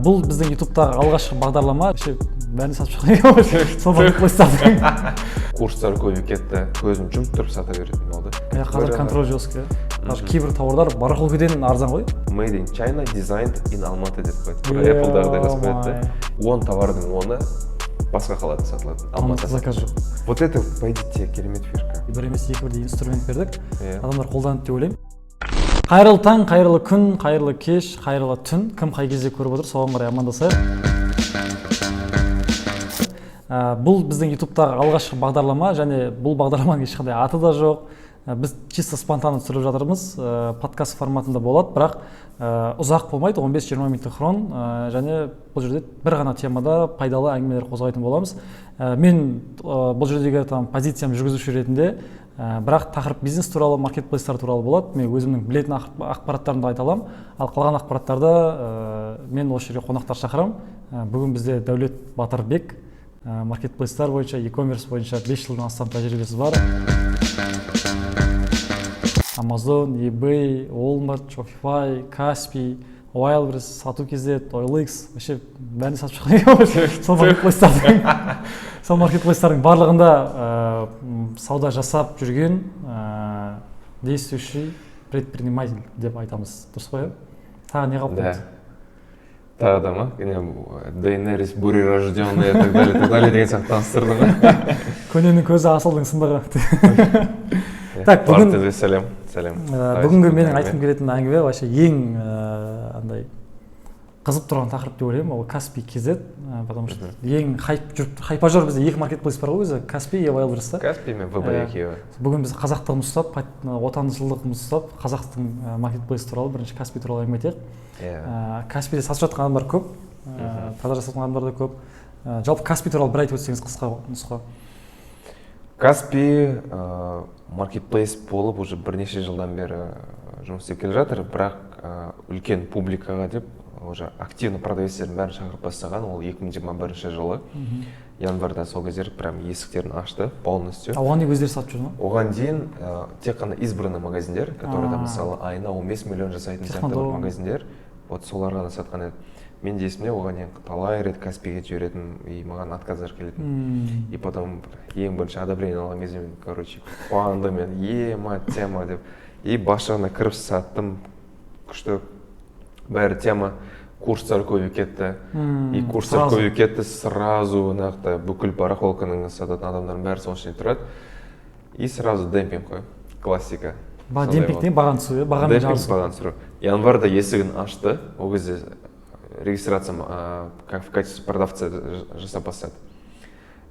Бұл біздің ютубтағы алғашқы бағдарлама. Бәрін сатып шыққан сол маркетплейстардың. Курстар көбейіп кетті. Көзім жұмып тұрып сата беретін болды. Қазір контроль жестко. Даже кейбір тауарлар барахолкеден арзан ғой. Made in China, designed in Almaty деп қойды. Apple'дағыдай жазып қойды. 10 товардың 10-ы басқа қалада сатылады. Алматы заказ жоқ. Вот это, по идее, керемет фишка. Бір емес екі бірдей инструмент бердік. Адамдар қолданады деп ойлаймын. Қайырлы таң, қайырлы күн, қайырлы кеш, қайырлы түн. Кім қай кезде көріп отыр, соған қарай амандасайық. Бұл біздің ютубтағы алғашқы бағдарлама, және бұл бағдарламаның ешқандай аты да жоқ. Біз чисто спонтанно түсіріп жатырмыз. Подкаст форматында болады, бірақ ұзақ болмайды, 15-20 минуттық хрон, және бұл жерде бір ғана темада пайдалы әңгімелер қозғайтын боламыз. Мен бұл жердегі позициям жүргізуші ретінде, бірақ тақырып бизнес туралы, маркетплейстар туралы болады. Мен өзімнің білетін ақпараттарымды айта аламын, ал қалған ақпараттарды мен осы жерге қонақтар шақырам. Бүгін бізде Дәулет Батырбек, маркетплейстар бойынша, e-commerce бойынша 5 жылдан астам тәжірибесі бар. Amazon, eBay, Walmart, Shopify, Kaspi, Wildberries, Satu.kz, OLX, вообще бәрін сатып шыққан. Сол маркетплейстардың барлығында сауда жасап жүрген действующий предприниматель деп айтамыз. Дұрыс қой? Тағы не қалып қойды? Тағы да ма? Дейнерис бурерожденный и так далее деген сияқты таныстырдың. Көненің көзі асылдың сындығы. Так, бүгінгі менің айтқым келетін әңгіме вообще ең қызып тұрған тақырып деп ойлаймын, ол Kaspi.kz, потому что ең хайпажор бізде екі маркетплейс бар ғой өзі, Kaspi и Wildberries. Kaspi мен VB2. Бүгін біз қазақтығымыз ұстап, отаншылдығымыз ұстап, қазақтың маркетплейс туралы, бірінші Kaspi туралы әңгіме етейік. Kaspi-де сатып жатқан адамдар көп, таза жасатқан адамдар да көп. Жалпы Kaspi туралы бір айтып өтсеңіз қысқа нұсқа. Kaspi маркетплейс болып уже бірнеше жылдан бері жұмыс істеп келе жатыр, бірақ үлкен публикаға деп уже активно продавецтердің бәрін шақырып бастаған. Ол 2021 жылы январда сол кездері прям есіктерін ашты полностью. Оған дейін өздері сатып жүр ма? Оған дейін тек қана избранный магазиндер, которые там мысалы айына 15 миллион жасайтын сияқты магазиндер, вот соларға да сатқан еді. Мен де есімде оған ең талай рет Kaspi-ге жіберетін, и маған отказдар келетін. И потом ең бірінші одобрение алған кезде мен, короче, қуандым мен, тема деп. И басшығына кіріп саттым, күшті бәрі тема, курстар көбейіп кетті. И курстар көбейіп кетті, сразу нақты бүкіл барахолканың сататын адамдардың бәрі сол ішіне тұрады. И сразу демпинг қой, классика. Демпинг не бағаны түсіру, бағаны жарысу. Бағаны түсіру. Январда есігін ашты, ол кезде регистрациям как в качестве продавца жасап бастады.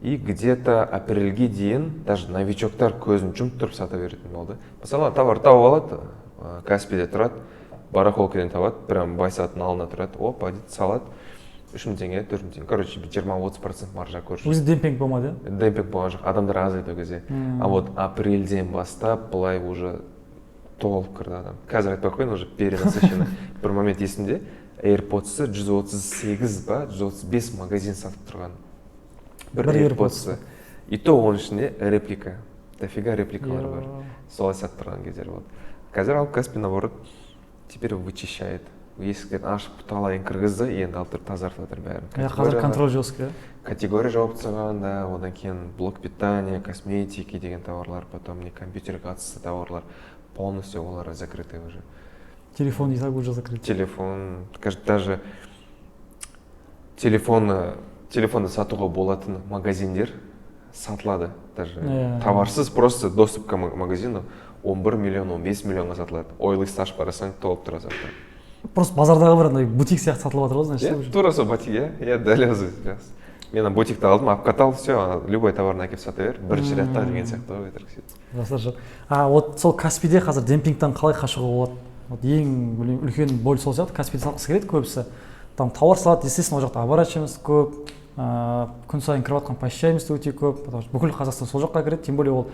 И где-то апрельге дейін даже новичоктар көзін жұмып тұрып сата беретін болды. Мысалы товар тауып алады, Kaspi-де тұрады, барахолкеден табады, прям байсатын алдына тұрады, опа дейді салады, 3.000 теңге, 4.000 теңге, короче 20-30% маржа көрші. Өзі демпинг болмады? Демпинг болған жоқ, адамдар аз еді ол кезде. А вот апрельден бастап былай уже толып кірді адам. Қазір айтпай қойын, уже перенасыщенный. Бір момент есімде AirPods-ы 138 ба, 135 магазин сатып тұрған. Бір AirPods-ы. И то оның ішінде реплика. Дофига репликалар бар. Солай сатып тұрған кездер болды. Қазір алып Kaspi наоборот теперь вычищает. Есіктен ашып талайын кіргізді, енді алып тұрып тазартып жатыр бәрін. Қазір контроль жестко. Категория жауап тастаған да, одан кейін блок питания, косметики деген товарлар, потом не компьютерге қатысты товарлар. Полностью олар закрыты уже. Телефон и так уже закрыт. Телефон, даже телефонды сатуға болатын магазиндер сатылады. Даже товарсыз просто доступ к магазину 11 миллион, 15 миллионға сатылады. OLX ашып қарасаң толып тұра сатылады. Просто базардағы бір андай бутик сияқты сатылып жатыр ғой, значит. Тура сол бутик, я дәл өзі. Мен бутикті алдым, обкатал, все, любой товарын әкеп сата бер, бірінші рядта деген сияқты. Жасар. Вот сол Kaspi-де қазір демпингтан қалай қашуға болады? Ең үлкен боль сол сияқты, Kaspi-де сатқысы келеді көбісі. Там товар салады, естественно, ол жақта оборачиваемыз көп, күн сайын кіріп жатқан посещаемыз өте көп, бүкіл Қазақстан сол жаққа кіреді, тем более ол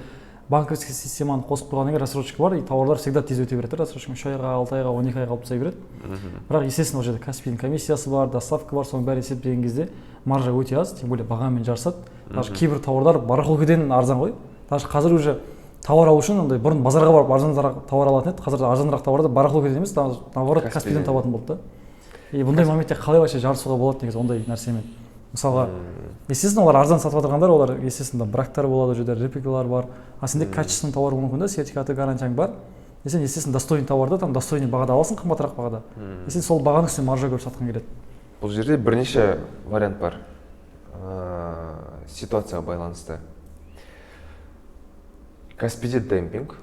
банковский системаны қосып қойғаннан кейін рассрочка бар, и товарлар всегда тез өте береді, рассрочка 3 айға, 6 айға, 12 айға алып тастай береді. Бірақ естественно ол жерде Kaspi-дің комиссиясы бар, доставка бар, соның бәрі есептеген кезде маржа өте аз, тем более бағамен жарысады. Даже кейбір товарлар барахолкеден арзан ғой. Даже қазір уже тауар алу үшін андай бұрын базарға барып арзанырақ тауар алатын еді, қазір арзанырақ тауарды барахолкеден емес, наоборот Kaspi-ден табатын болды да. И бұндай моментте қалай вообще жарысуға болады негізі ондай нәрсемен? Мысалға, естественно, олар арзан сатып жатырғандар, олар естественно брактар болады, жерде репликалар бар. А сенде качественный товар болуы мүмкін да, сертификаты, гарантияң бар. И сен естественно достойный товарды там достойный бағада аласың, қымбатырақ бағада. И сен сол бағаның үстіне маржа көріп сатқың келеді. Бұл жерде бірнеше вариант бар. Ситуацияға байланысты. Каспиде демпинг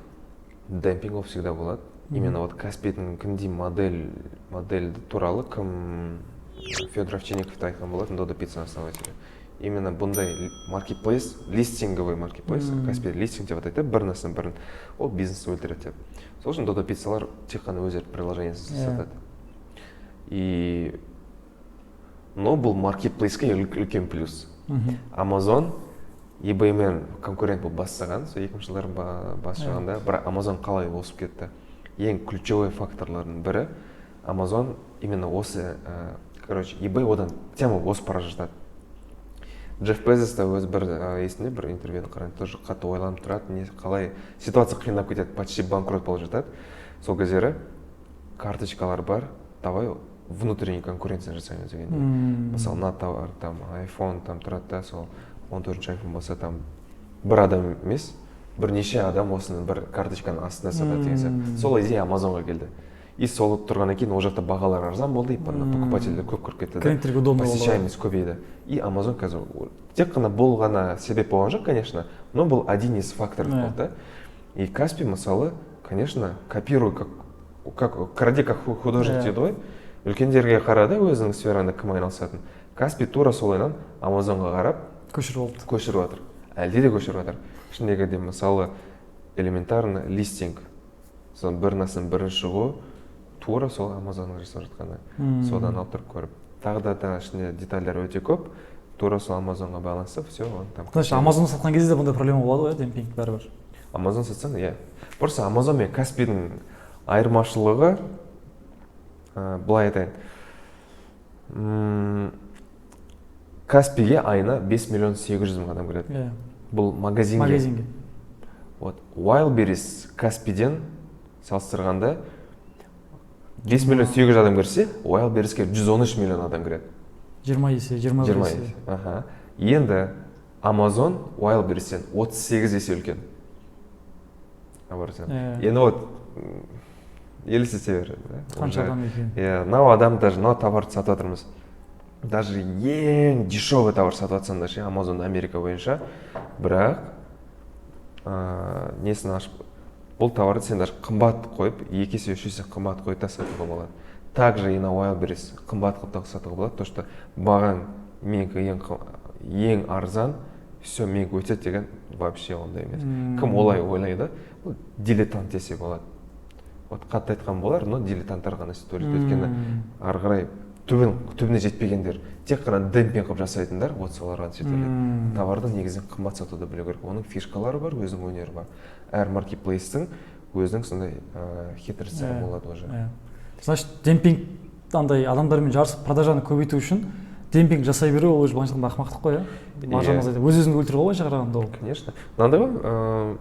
ол всегда болады. Именно вот Каспидің кімдей модель туралы кім Федор Овчинниковты айтқан болатын, Додо Пицца основателі. Именно бұндай маркетплейс, листинговый маркетплейс, Каспи листинг деп атайды, бір нәрсені бірін, ол бизнес өлтіреді деп. Сол үшін Додо Пиццалар тек қана өздері приложениесін сатады. Но бұл маркетплейске үлкен плюс. Amazon eBay-мен конкурент болып бастаған, сол 2000 жылдардың бастағанда, бірақ Amazon қалай өсіп кетті? Ең ключевой факторлардың бірі Amazon именно осы, eBay одан тема өсіп бара жатады. Джефф Безос та өз бір есінде бір интервьюді қарайды, тоже қатты ойланып тұрады, қалай ситуация қиындап кетеді, почти банкрот болып жатады. Сол кездері карточкалар бар, давай внутренний конкуренция жасаймыз дегенде. Мысалы, мына товар, там iPhone там тұрады да, сол 14-ші iPhone болса, там бір адам емес, бірнеше адам осының бір карточканың астына сатады деген. Сол идея Amazonға келді. И сол тұрғаннан кейін ол жақта бағалар арзан болды, и покупательдер көп кіріп кетті. Клиенттерге удобно болды. Посещаемость көбейді. И Amazon қазір тек қана бұл ғана себеп болған жоқ, конечно, но бұл один из факторов болды. И Каспи, мысалы, конечно, копируй, кради как художник дейді ғой. Үлкендерге қарады, өзінің сфераны кім айналысатын. Каспи тура солайынан Amazonға қарап көшіріп жатыр. Әлде де көшіріп жатыр. Ішіндегі де мысалы элементарный листинг. Соның бір нәрсенің бірін шығу, тура сол Amazonға жасап жатқаны. Содан алып тұрып көріп. Тағы да ішінде детальдар өте көп. Тура сол Amazonға байланысты, все. Значит, Amazonға сатқан кезде де бұндай проблема болады ғой, демпинг бәрібір. Amazon сатсаң, иә. Просто Amazon мен Каспидің айырмашылығы былай айтайын. Каспиге айына 5 миллион 800 мың адам кіреді. Бұл магазинге. Вот Wildberries Каспиден салыстырғанда 5 миллион 800 адам кірсе, Wildberriesке 113 миллион адам кіреді. 20 есе, 20 есе. Енді Amazon Wildberries'тен 38 есе үлкен. Енді вот елестете бер. Қанша адам екен? Мынау адам даже мынау товарды сатып жатырмыз. Даже ең дешевый товар сатып жатсаң да Amazon Америка бойынша, бірақ несін ашып, бұл товарды сен даже қымбат қойып, 2 есе 3 есе қымбат қойып та сатуға болады. Также и на Wildberries қымбат қылып сатуға болады, то что бағаң менікі ең арзан, все менікі өтеді деген вообще ондай емес. Кім олай ойлайды, дилетант десе болады. Вот қатты айтқан болар, но дилетанттар ғана сөйтіп ойлайды. Өйткені ары қарай түбіне жетпегендер, тек қана демпинг қылып жасайтындар, вот соларға жетерлік. Товарды негізінен қымбат сатуды білу керек. Оның фишкалары бар, өзінің өнері бар. Әр маркетплейстің өзінің сондай хитростары болады уже. Значит, демпинг андай адамдармен жарысып продажаны көбейту үшін демпинг жасай беру ол былайша айтқанда ақымақтық қой, маржаны азайтып. Өз-өзіңді өлтіріп албай қарағанда ол. Конечно. Мынандай ғой,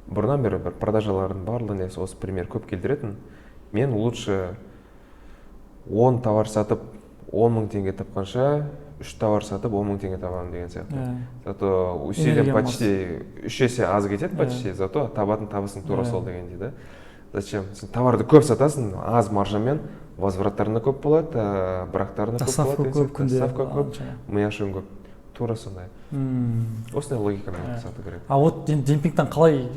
бұрыннан бері бір продажалардың барлығын осы пример көп келтіретін. Мен лучше 10 товар сатып 10 мың теңге тапқанша 3 товар сатып 10 мың теңге табамын деген сияқты. Зато усилием почти 3 есе аз кетеді почти, зато табатын табысың тура сол деген дейді. Зачем? Сен товарды көп сатасың, аз маржамен, возвраттарында көп болады, брактарында көп болады. Доставка көп, мияшың көп. Тура сондай. Осындай логикамен сату керек. А вот демпингтен қалай,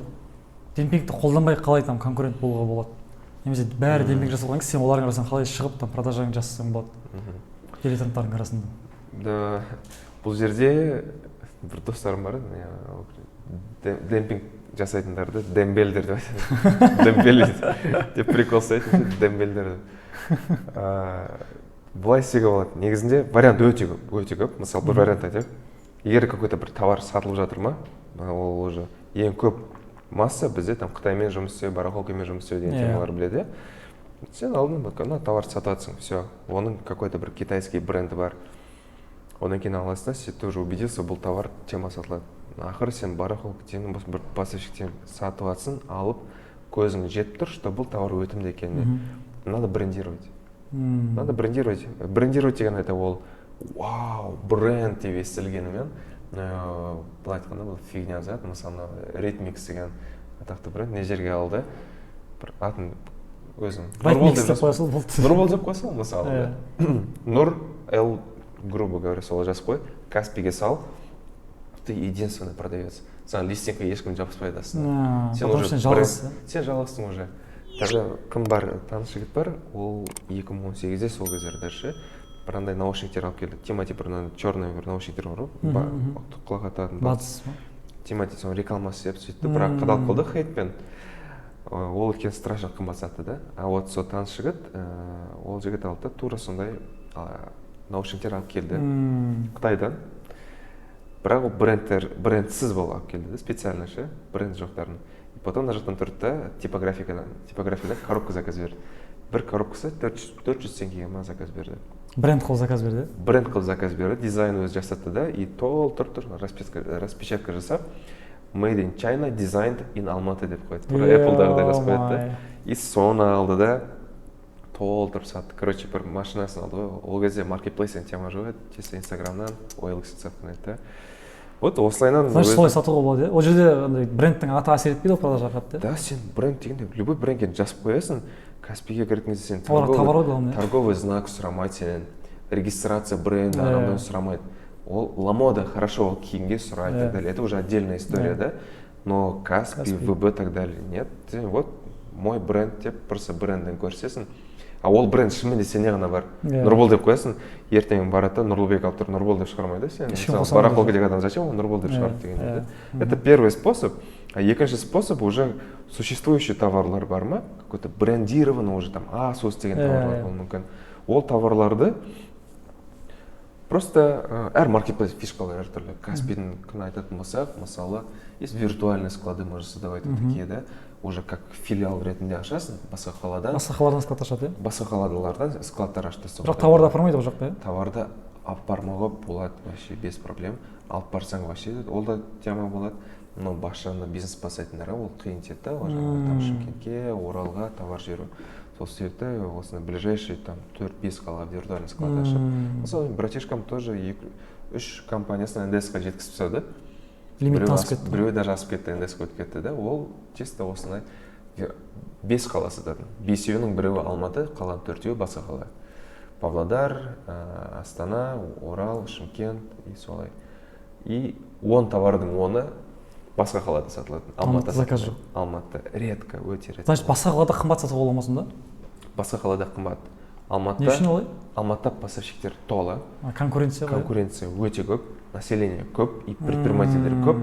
демпингті қолданбай қалай там конкурент болуға болады? Немесе бәрі демпинг жасалған кезде сен олардың арасынан қалай шығып там продажаңды жасасаң болады? Дилетанттардың арасында. Да, бұл жерде бір достарым бар, демпинг жасайтындарды дембелдер деп айтады. Дембел деп прикол ұстайды, дембелдер деп. Бұлай істеуге болады. Негізінде вариант өте көп. Мысалы, бір вариант айтайық. Егер какой-то бір товар сатылып жатыр ма, ол уже ең көп масса бізде там Қытаймен жұмыс істеу, барахолкамен жұмыс істеу деген темалар біледі. Сен алдын товар сатып жатсың, все. Оның какой-то бір китайский бренді бар. Одан кейін аласың, сен тоже убедился, бұл товар тема сатылады. Ақыры сен барахолкамен бір поставщиктен сатып жатсың, алып көзің жетіп тұр, что бұл товар өтімді екеніне. Надо брендировать. надо брендировать. Брендировать деген это ол вау бренд деп естілгенімен былай айтқанда бұл фигня зат. Мысалы Ritmix деген атақты бренд не жерге алды, бір атын өзім Ritmix деп қоя сал болды. Нұрбол деп қоя сал мысалы. Нұр Л грубо говоря солай жазып қой, Каспиге сал, ты единственный продавец. Саған листингке ешкім жабыспайды астына. Сен жалғызсың уже. Даже кім бар, таныс жігіт бар, ол 2018-де сол кездерде ше бірандай наушниктер алып келді. Тимати бір черный бір наушниктер бар, құлақ ататын. Батыс ма? Тимати соны рекламасы деп сөйтті, бірақ қадалып қалды хейтпен. Ол екен страшно қымбат сатты да. А вот сол таныс жігіт, ол жігіт алды да тура сондай наушниктер алып келді Қытайдан. Бірақ ол брендсіз болып алып келді, специально ше, бренд жоқтарын. Потом мына жақтан тұрды да типографияда коробка заказ берді. Бір коробкасы 400 теңгеге ма заказ берді. Бренд қылып заказ берді? Бренд қылып заказ берді, дизайн өзі жасатты да, и толтырып распечатка жасап, Made in China, designed in Алматы деп қойды. Тура Apple-дағыдай жазып қойды. И соны алды да толтырып сатты. Короче, бір машинасын алды ғой. Ол кезде маркетплейстен тема жоқ еді, чисто Инстаграмнан OLX-ін сатқан еді да. Вот осылайынан... Значит, солай сатуға болады, ол жерде брендтің аты әсер етпейді продажаға қатты? Да, сен бренд дегенде, любой брендке жазып қоясың, Каспиге кіретін кезде сен торговый знак сұрамайды сенен, регистрация бренда анамдан сұрамайды. Ол ламода хорошо ол киімге сұрайды и так далее. Это уже отдельная история, да? Но Каспи, ВБ и так далее. Нет, вот мой бренд деп просто брендін көрсесің. А ол бренд шынымен де сене ғана бар. Нұрбол деп қоясың, ертең барады да Нұрлыбек алып тұр, Нұрбол деп шығармайды сен. Барахолка деген адам зачем он Нұрбол деп шығарды деген. Это первый способ. А екінші способ уже существующий товарлар бар ма? Какой-то брендированный уже там Asus деген товарлар болуы мүмкін. Ол товарларды просто әр маркетплейс фишкалар әртүрлі. Каспидің күн айтатын болсақ, мысалы, есть виртуальные склады, можно создавать вот такие, да? Уже как филиал ретінде ашасың, басқа қалада. Басқа қаладан склад ашады, иә? Басқа қалалардан складтар ашты. Бірақ товарды апармайды ол жақта, иә? Товарды алып бармауға болады вообще без проблем. Алып барсаң вообще ол да тема болады. Но басшаны бизнес бастайтындарға ол қиын теді да, там Шымкентке, Оралға товар жіберу. Сол себепті осыны ближайший там 4-5 қала виртуальный склад ашып. Мысалы братишкам тоже 3 компаниясын НДС-ға жеткізіп тастады. Лимиттен асып кетті. Біреуі даже асып кетті, НДС-ға өтіп кетті да. Ол чисто осындай 5 қала сататын. 5-еуінің біреуі Алматы, қалған 4-еуі басқа қала. Павлодар, Астана, Орал, Шымкент и солай. И 10 товардың 10-ы басқа қалада сатылады. Алматы заказ жоқ. Алматы редко, өте редко. Значит, басқа қалада қымбат сатуға болмасын да? Басқа қалада қымбат. Не үшін олай? Алматыда поставщиктер толы. Конкуренция өте көп, население көп, и предпринимательдер көп,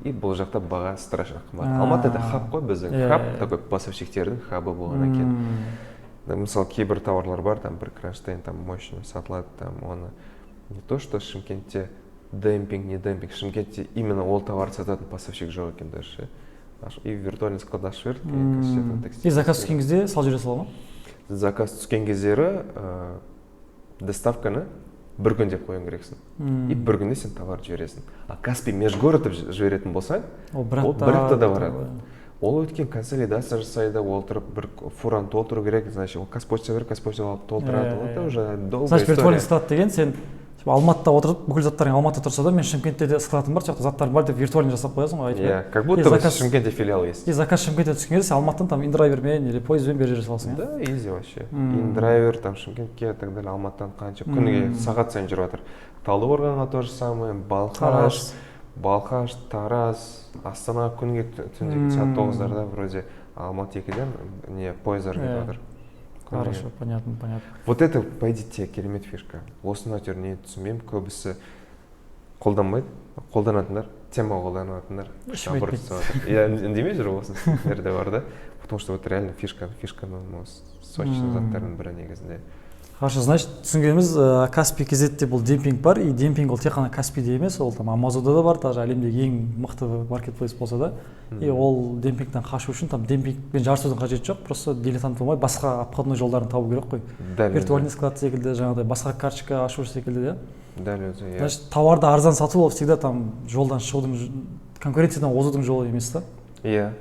и бұл жақта баға страшно қымбат. Алматыда хаб қой біздің, хаб такой поставщиктердің хабы болғаннан кейін. Мысалы, кейбір товарлар бар, там бір кронштейн, там мощный сатылады, там оны не то, что Шымкентте демпинг, не демпинг. Шымкентте именно ол товар сататын поставщик жоқ екен даже. И виртуальный склад ашып жіберді. И заказ түскен кезде сал жүре сала ма? Заказ түскен кездері доставканы бір күн деп қойған керексің. И бір күнде сен товар жібересің. А Каспий межгород деп жіберетін болсаң, ол бір аптада барады. Ол өткен консолидация жасайды, ол тұрып бір фураны толтыру керек, значит, ол Казпочта беріп, Казпочта алып толтырады. Это уже долгая история. Значит, виртуальный склад деген сен Алматыда отырып, бүкіл заттарың Алматыда тұрса да, мен Шымкентте де складым бар, сояқта заттарым бар деп виртуально жасап қоясың ғой, айтып. Иә, как будто бы Шымкентте филиал есть. И заказ Шымкентте түскен кезде сен Алматыдан там индрайвермен или поездбен бері жүре саласың. Да, easy вообще. Индрайвер, там Шымкентке, так далее, Алматыдан қанша күніге сағат сайын жүріп жатыр. Талдықорғанға то же самое, Балқаш, Тараз, Астана күніге түнде сағат 9-дарда вроде Алматы 2-ден не поездар кетіп жатыр. Хорошо, понятно. Вот это, по идее, керемет фишка. Осыны әйтеуір не түсінбеймін, көбісі қолданбайды, қолданатындар, тема қолданатындар. Я үндемей жүр осы сіздерде бар да, потому что вот реально фишканың сочный заттардың бірі негізінде. Хорошо, значит, түсінгеніміз Каспий кезетте бұл демпинг бар, и демпинг ол тек қана Каспийде емес, ол там Амазонда да бар, даже әлемдегі ең мықты маркетплейс болса да, и ол демпингтен қашу үшін там демпингпен жарысудың қажеті жоқ, просто дилетант болмай басқа обходной жолдарын табу керек қой. Виртуальный склад секілді, жаңағыдай басқа карточка ашу секілді, да? Дәл өзі, иә. Значит, товарды арзан сату ол всегда там жолдан шығудың, конкуренциядан озудың жолы емес та? Иә.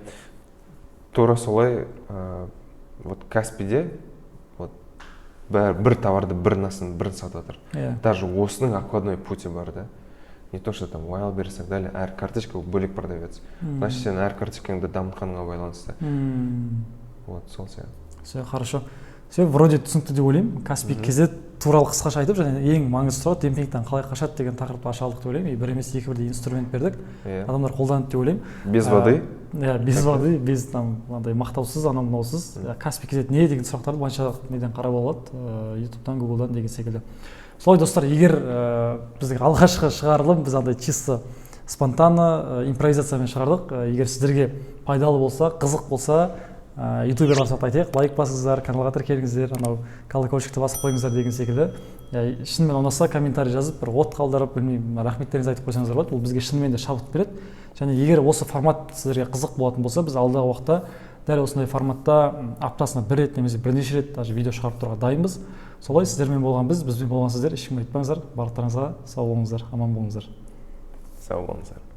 Тура солай, вот Каспийде бір товарды бір сатып жатыр. Иә. Даже осының обходной пути бар да. Не то, что там Wildberries и так далее, әр карточка бөлек продается. Значит, сен әр карточкаңды дамытқаныңа байланысты. Вот, сол сияқты. Все, хорошо. Все, вроде түсінікті деп ойлаймын. Каспий KZ туралы қысқаша айтып, және ең маңызды сұрақ демпингтен қалай қашады деген тақырыпты аша алдық деп ойлаймын. Бір емес екі бірдей инструмент бердік. Адамдар қолданады деп ойлаймын. Без воды? Иә, без воды, без там андай мақтаусыз, анау мынаусыз. Каспий KZ не деген сұрақтарды бойынша неден қарап алады, ютубтан, гуглдан деген секілді. Солай достар, егер біздің алғашқы шығарылым біз андай чисто спонтанно импровизациямен шығардық. Егер сіздерге пайдалы болса, қызық болса, ютуберлар сатып айтайық, лайк басыңыздар, каналға тіркеліңіздер, анау колокольчикті басып қойыңыздар деген секілді. Шынымен ұнаса комментарий жазып, бір от қалдырып, білмеймін, рахметтеріңізді айтып қойсаңыздар болады. Бұл бізге шынымен де шабыт береді. Және егер осы формат сіздерге қызық болатын болса, біз алдағы уақытта дәл осындай форматта аптасына бір рет немесе бірнеше рет даже видео шығарып тұруға дайынбыз. Солай сіздермен болған бізбен болған сіздер, ешкім айтпаңыздар. Барлықтарыңызға сау болыңыздар, аман болыңыздар. Сау болыңыздар.